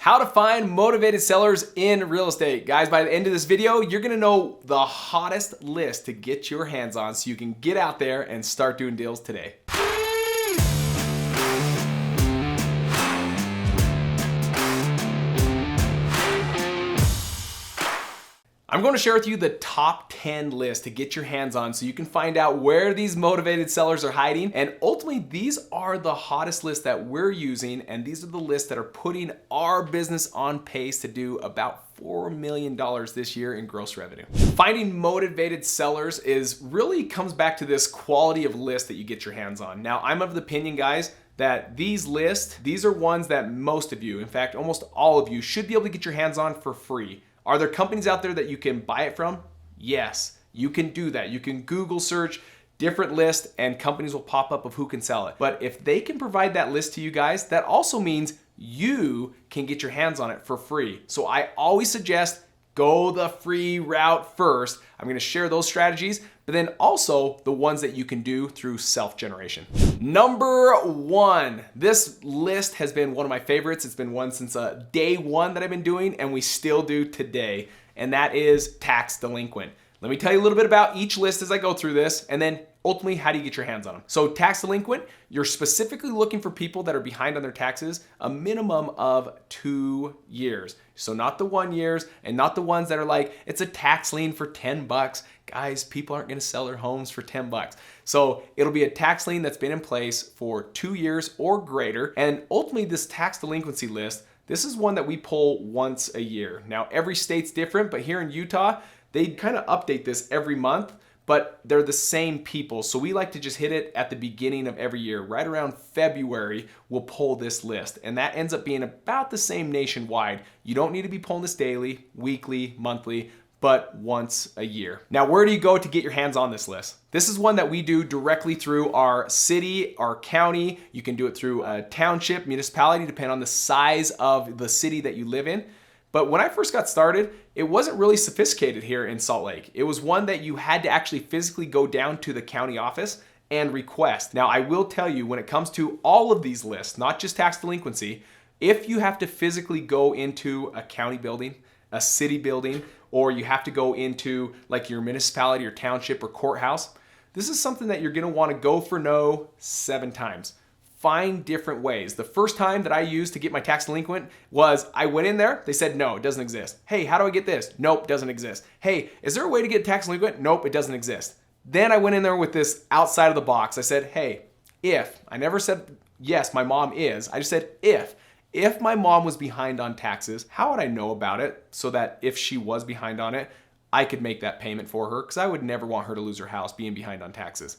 How to find motivated sellers in real estate. Guys, by the end of this video, you're gonna know the hottest list to get your hands on so you can get out there and start doing deals today. I'm going to share with you the top 10 list to get your hands on so you can find out where these motivated sellers are hiding. And ultimately, these are the hottest lists that we're using, and these are the lists that are putting our business on pace to do about $4 million this year in gross revenue. Finding motivated sellers really comes back to this quality of list that you get your hands on. Now, I'm of the opinion, guys, that these lists, these are ones that most of you, in fact, almost all of you, should be able to get your hands on for free. Are there companies out there that you can buy it from? Yes, you can do that. You can Google search different lists and companies will pop up of who can sell it. But if they can provide that list to you guys, that also means you can get your hands on it for free. So I always suggest go the free route first. I'm gonna share those strategies, but then also the ones that you can do through self-generation. Number one, this list has been one of my favorites. It's been one since day one that I've been doing, and we still do today, and that is tax delinquent. Let me tell you a little bit about each list as I go through this, and then ultimately, how do you get your hands on them? So tax delinquent, you're specifically looking for people that are behind on their taxes a minimum of 2 years. So not the 1 years and not the ones that are like, it's a tax lien for 10 bucks. Guys, people aren't gonna sell their homes for 10 bucks. So it'll be a tax lien that's been in place for 2 years or greater. And ultimately, this tax delinquency list, this is one that we pull once a year. Now, every state's different, but here in Utah, they kind of update this every month, but they're the same people. So we like to just hit it at the beginning of every year. Right around February, we'll pull this list. And that ends up being about the same nationwide. You don't need to be pulling this daily, weekly, monthly, but once a year. Now, where do you go to get your hands on this list? This is one that we do directly through our city, our county. You can do it through a township, municipality, depending on the size of the city that you live in. But when I first got started, it wasn't really sophisticated here in Salt Lake. It was one that you had to actually physically go down to the county office and request. Now, I will tell you, when it comes to all of these lists, not just tax delinquency, if you have to physically go into a county building, a city building, or you have to go into like your municipality or township or courthouse, this is something that you're gonna wanna go for no 7 times. Find different ways. The first time that I used to get my tax delinquent was I went in there, they said, no, it doesn't exist. Hey, how do I get this? Nope, doesn't exist. Hey, is there a way to get tax delinquent? Nope, it doesn't exist. Then I went in there with this outside of the box. I said, hey, I never said, yes, my mom is. I just said, if my mom was behind on taxes, how would I know about it so that if she was behind on it, I could make that payment for her? Because I would never want her to lose her house being behind on taxes.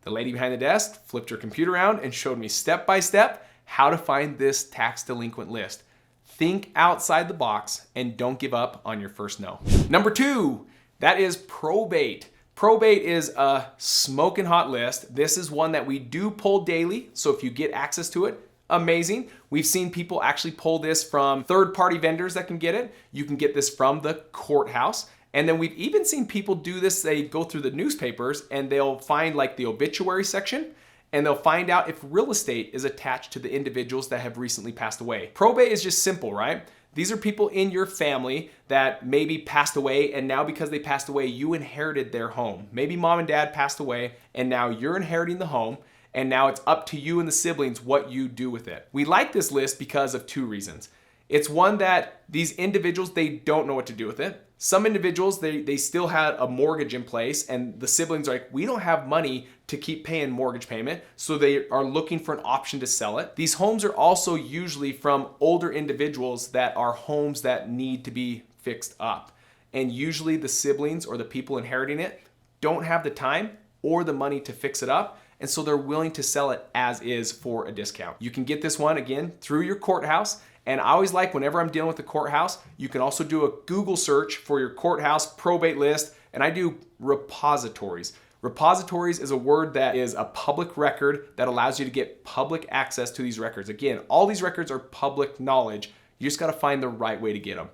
The lady behind the desk flipped her computer around and showed me step by step how to find this tax delinquent list. Think outside the box and don't give up on your first no. Number 2, that is probate. Probate is a smoking hot list. This is one that we do pull daily. So if you get access to it, amazing. We've seen people actually pull this from third-party vendors that can get it. You can get this from the courthouse. And then we've even seen people do this. They go through the newspapers and they'll find like the obituary section and they'll find out if real estate is attached to the individuals that have recently passed away. Probate is just simple, right? These are people in your family that maybe passed away, and now because they passed away, you inherited their home. Maybe mom and dad passed away and now you're inheriting the home, and now it's up to you and the siblings what you do with it. We like this list because of 2 reasons. It's one that these individuals, they don't know what to do with it. Some individuals, they still had a mortgage in place and the siblings are like, we don't have money to keep paying mortgage payment, so they are looking for an option to sell it. These homes are also usually from older individuals that are homes that need to be fixed up. And usually the siblings or the people inheriting it don't have the time or the money to fix it up, and so they're willing to sell it as is for a discount. You can get this one, again, through your courthouse. And I always like, whenever I'm dealing with the courthouse, you can also do a Google search for your courthouse probate list, and I do repositories. Repositories is a word that is a public record that allows you to get public access to these records. Again, all these records are public knowledge. You just gotta find the right way to get them.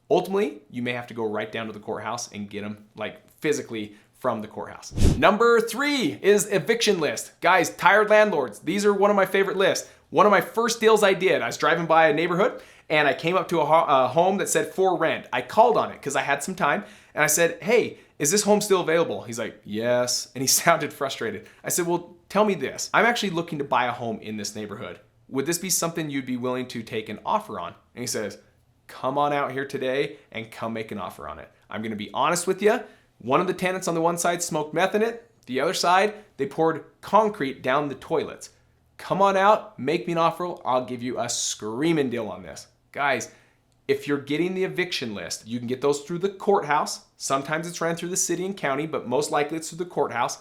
Ultimately, you may have to go right down to the courthouse and get them like physically from the courthouse. Number 3 is eviction list. Guys, tired landlords. These are one of my favorite lists. One of my first deals I did, I was driving by a neighborhood and I came up to a home that said for rent. I called on it because I had some time, and I said, hey, is this home still available? He's like, yes, and he sounded frustrated. I said, well, tell me this. I'm actually looking to buy a home in this neighborhood. Would this be something you'd be willing to take an offer on? And he says, come on out here today and come make an offer on it. I'm gonna be honest with you. One of the tenants on the one side smoked meth in it. The other side, they poured concrete down the toilets. Come on out, make me an offer. I'll give you a screaming deal on this. Guys, if you're getting the eviction list, you can get those through the courthouse. Sometimes it's ran through the city and county, but most likely it's through the courthouse.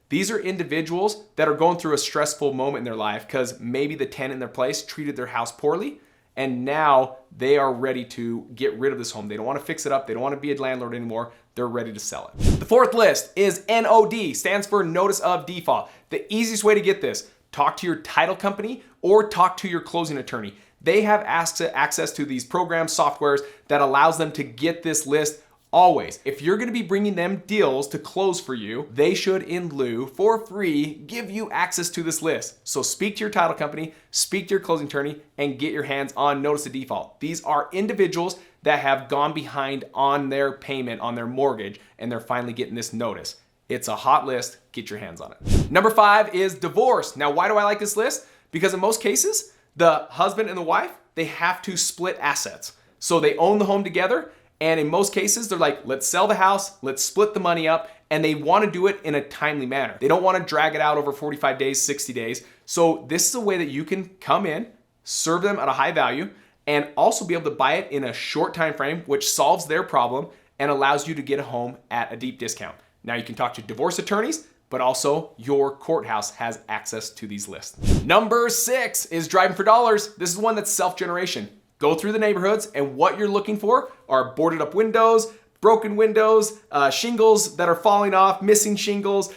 These are individuals that are going through a stressful moment in their life because maybe the tenant in their place treated their house poorly, and now they are ready to get rid of this home. They don't want to fix it up. They don't want to be a landlord anymore. They're ready to sell it. The fourth list is NOD, stands for Notice of Default. The easiest way to get this, talk to your title company or talk to your closing attorney. They have access to these programs, softwares that allows them to get this list always. If you're gonna be bringing them deals to close for you, they should, in lieu, for free, give you access to this list. So speak to your title company, speak to your closing attorney, and get your hands on Notice of Default. These are individuals that have gone behind on their payment, on their mortgage, and they're finally getting this notice. It's a hot list, get your hands on it. Number 5 is divorce. Now, why do I like this list? Because in most cases, the husband and the wife, they have to split assets. So they own the home together, and in most cases, they're like, let's sell the house, let's split the money up, and they want to do it in a timely manner. They don't want to drag it out over 45 days, 60 days. So this is a way that you can come in, serve them at a high value, and also be able to buy it in a short time frame, which solves their problem and allows you to get a home at a deep discount. Now you can talk to divorce attorneys, but also your courthouse has access to these lists. Number 6 is driving for dollars. This is one that's self-generation. Go through the neighborhoods, and what you're looking for are boarded up windows, broken windows, shingles that are falling off, missing shingles,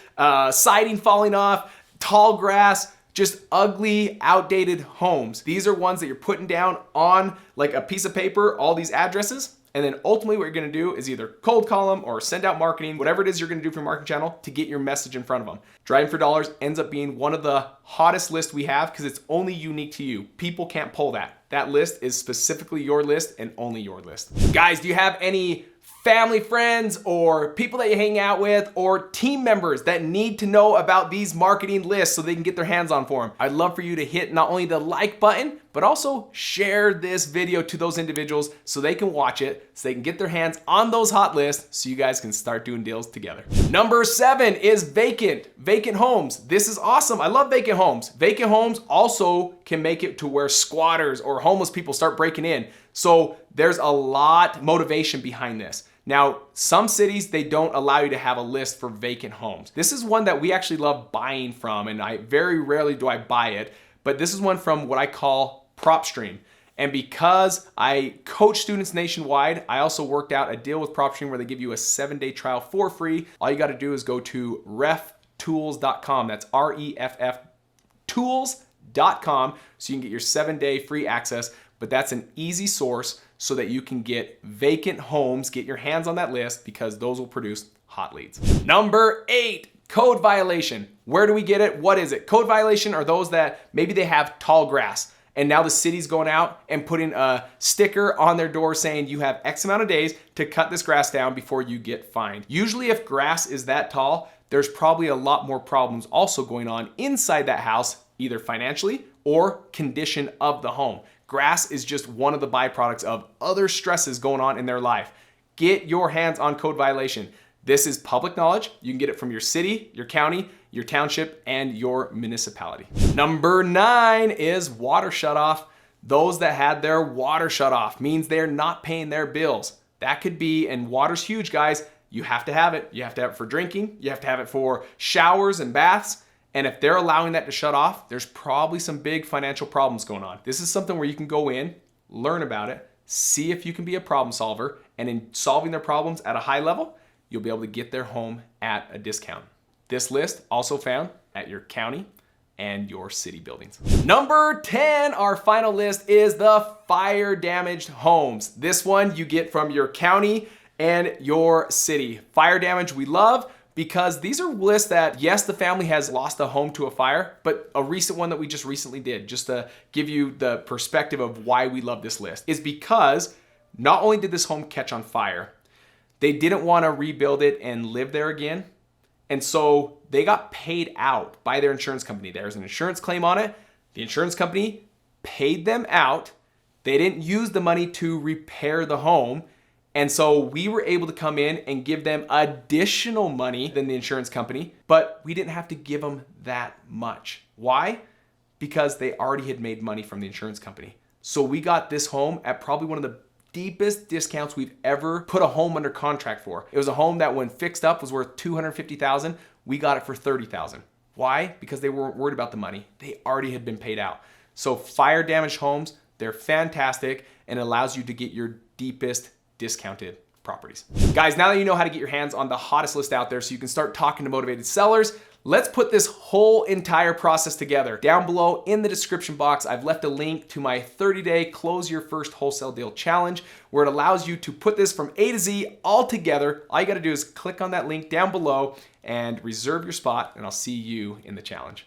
siding falling off, tall grass, just ugly, outdated homes. These are ones that you're putting down on like a piece of paper, all these addresses, and then ultimately what you're gonna do is either cold call them or send out marketing, whatever it is you're gonna do for your marketing channel to get your message in front of them. Driving for dollars ends up being one of the hottest lists we have because it's only unique to you. People can't pull that. That list is specifically your list and only your list. Guys, do you have any family, friends, or people that you hang out with, or team members that need to know about these marketing lists so they can get their hands on for them? I'd love for you to hit not only the like button, but also share this video to those individuals so they can watch it, so they can get their hands on those hot lists so you guys can start doing deals together. Number 7 is vacant homes. This is awesome. I love vacant homes. Vacant homes also can make it to where squatters or homeless people start breaking in. So there's a lot motivation behind this. Now, some cities, they don't allow you to have a list for vacant homes. This is one that we actually love buying from, and I very rarely do I buy it, but this is one from what I call PropStream. And because I coach students nationwide, I also worked out a deal with PropStream where they give you a 7-day trial for free. All you gotta do is go to reftools.com. That's REFF tools.com so you can get your 7-day free access. But that's an easy source so that you can get vacant homes, get your hands on that list because those will produce hot leads. Number 8, code violation. Where do we get it? What is it? Code violation are those that maybe they have tall grass and now the city's going out and putting a sticker on their door saying you have X amount of days to cut this grass down before you get fined. Usually if grass is that tall, there's probably a lot more problems also going on inside that house, either financially or condition of the home. Grass is just one of the byproducts of other stresses going on in their life. Get your hands on code violation. This is public knowledge. You can get it from your city, your county, your township, and your municipality. Number 9 is water shutoff. Those that had their water shut off means they're not paying their bills. That could be, and water's huge, guys. You have to have it. You have to have it for drinking. You have to have it for showers and baths. And if they're allowing that to shut off, there's probably some big financial problems going on. This is something where you can go in, learn about it, see if you can be a problem solver, and in solving their problems at a high level, you'll be able to get their home at a discount. This list also found at your county and your city buildings. Number 10, our final list, is the fire damaged homes. This one you get from your county and your city. Fire damage we love, because these are lists that, yes, the family has lost a home to a fire, but a recent one that we just recently did, just to give you the perspective of why we love this list, is because not only did this home catch on fire, they didn't want to rebuild it and live there again. And so they got paid out by their insurance company. There's an insurance claim on it. The insurance company paid them out. They didn't use the money to repair the home. And so we were able to come in and give them additional money than the insurance company, but we didn't have to give them that much. Why? Because they already had made money from the insurance company. So we got this home at probably one of the deepest discounts we've ever put a home under contract for. It was a home that when fixed up was worth $250,000. We got it for $30,000. Why? Because they weren't worried about the money. They already had been paid out. So fire damaged homes, they're fantastic and allows you to get your deepest discounted properties. Guys, now that you know how to get your hands on the hottest list out there so you can start talking to motivated sellers, let's put this whole entire process together. Down below in the description box, I've left a link to my 30-day Close Your First Wholesale Deal Challenge, where it allows you to put this from A to Z all together. All you gotta do is click on that link down below and reserve your spot, and I'll see you in the challenge.